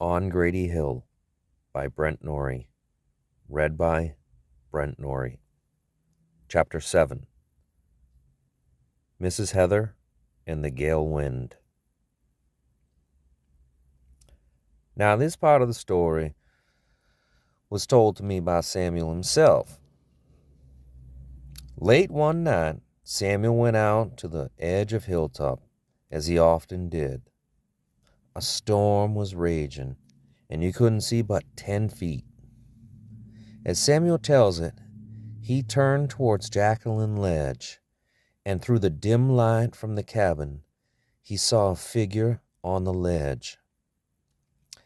On Grady Hill by Brent Noury. Read by Brent Noury. Chapter 7. Mrs. Heather and the Gale Wind. Now, this part of the story was told to me by Samuel himself. Late one night, Samuel went out to the edge of Hilltop, as he often did. A storm was raging, and you couldn't see but 10 feet. As Samuel tells it, he turned towards Jacqueline Ledge, and through the dim light from the cabin, he saw a figure on the ledge.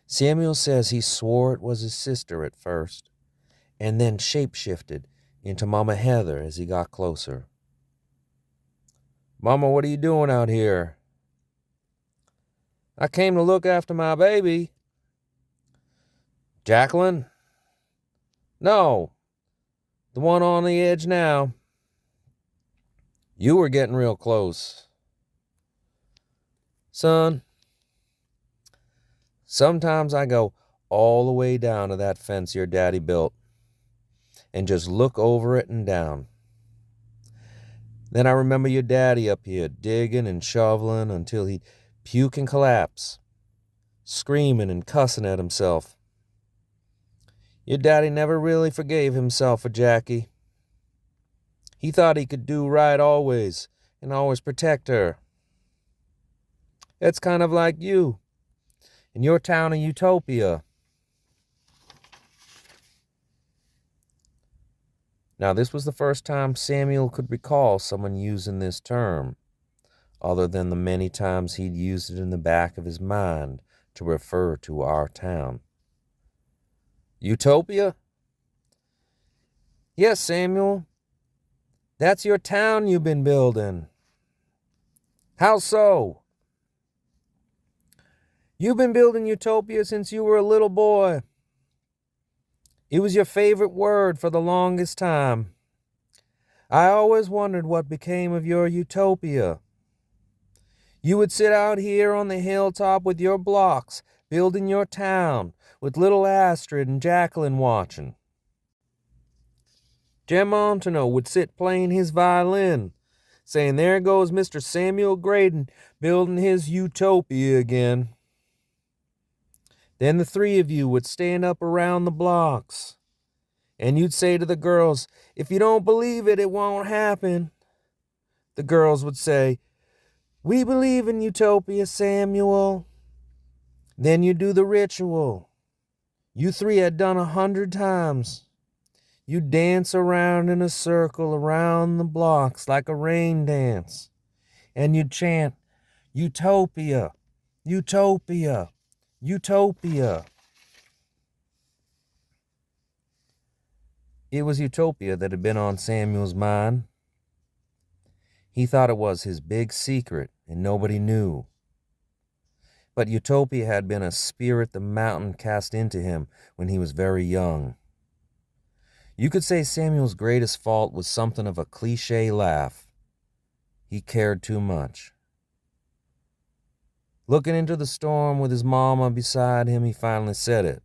Samuel says he swore it was his sister at first, and then shape-shifted into Mama Heather as he got closer. "Mama, what are you doing out here?" "I came to look after my baby." "Jacqueline?" "No, the one on the edge now." "You were getting real close." "Son, sometimes I go all the way down to that fence your daddy built and just look over it and down. Then I remember your daddy up here digging and shoveling until he'd puke and collapse, screaming and cussing at himself. Your daddy never really forgave himself for Jackie. He thought he could do right always and always protect her. It's kind of like you in your town of Utopia." Now, this was the first time Samuel could recall someone using this term, other than the many times he'd used it in the back of his mind to refer to our town. "Utopia?" "Yes, Samuel. That's your town you've been building." "How so?" "You've been building Utopia since you were a little boy. It was your favorite word for the longest time. I always wondered what became of your Utopia. You would sit out here on the hilltop with your blocks, building your town, with little Astrid and Jacqueline watching. Jim Montaneau would sit playing his violin, saying, 'There goes Mr. Samuel Graydon building his Utopia again.' Then the three of you would stand up around the blocks, and you'd say to the girls, 'If you don't believe it, it won't happen.' The girls would say, 'We believe in Utopia, Samuel.' Then you'd do the ritual you three had done 100 times. You'd dance around in a circle around the blocks like a rain dance, and you'd chant, 'Utopia, Utopia, Utopia.' It was Utopia that had been on Samuel's mind. He thought it was his big secret, and nobody knew. But Utopia had been a spirit the mountain cast into him when he was very young. You could say Samuel's greatest fault was something of a cliché laugh. He cared too much. Looking into the storm with his mama beside him, he finally said it.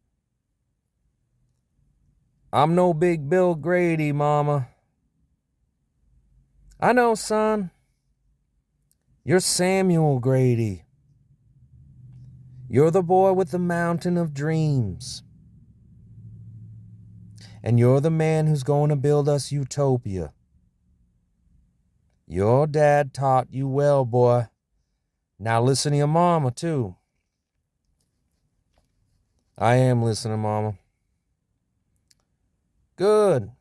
"I'm no big Bill Grady, Mama." "I know, son. You're Samuel Grady. You're the boy with the mountain of dreams. And you're the man who's going to build us Utopia. Your dad taught you well, boy. Now listen to your mama, too." "I am listening, Mama." "Good.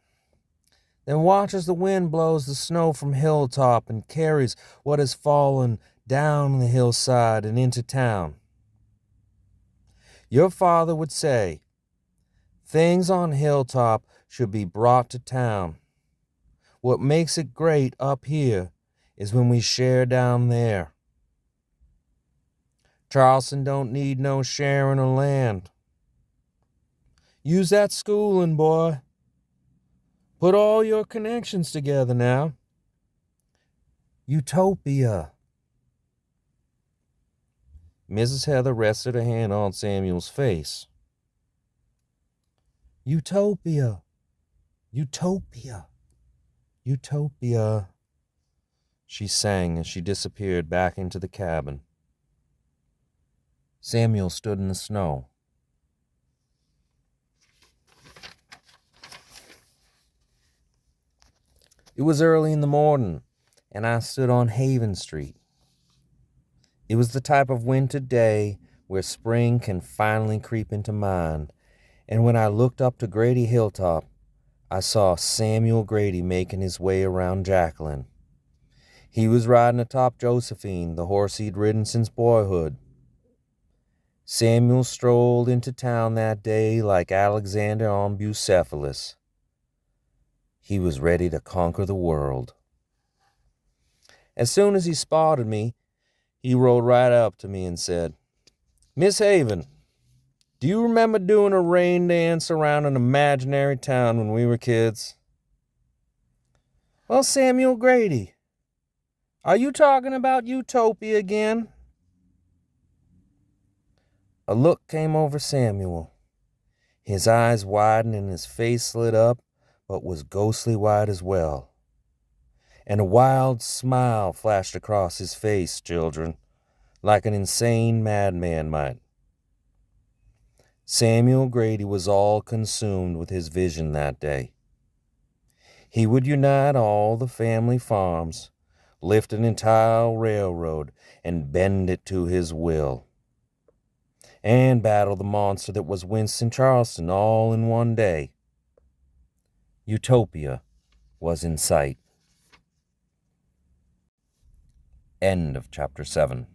Then watch as the wind blows the snow from hilltop and carries what has fallen down the hillside and into town. Your father would say, things on hilltop should be brought to town. What makes it great up here is when we share down there. Charleston don't need no sharing of land. Use that schooling, boy. Put all your connections together now. Utopia." Mrs. Heather rested a hand on Samuel's face. Utopia! Utopia! Utopia! She sang as she disappeared back into the cabin. Samuel stood in the snow. It was early in the morning, and I stood on Haven Street. It was the type of winter day where spring can finally creep into mind, and when I looked up to Grady Hilltop, I saw Samuel Grady making his way around Jacqueline. He was riding atop Josephine, the horse he'd ridden since boyhood. Samuel strolled into town that day like Alexander on Bucephalus. He was ready to conquer the world. As soon as he spotted me, he rode right up to me and said, "Miss Haven, do you remember doing a rain dance around an imaginary town when we were kids?" "Well, Samuel Grady, are you talking about Utopia again?" A look came over Samuel. His eyes widened and his face lit up, but was ghostly white as well. And a wild smile flashed across his face, children, like an insane madman might. Samuel Grady was all consumed with his vision that day. He would unite all the family farms, lift an entire railroad, and bend it to his will, and battle the monster that was Winston Charleston all in one day. Utopia was in sight. End of chapter 7.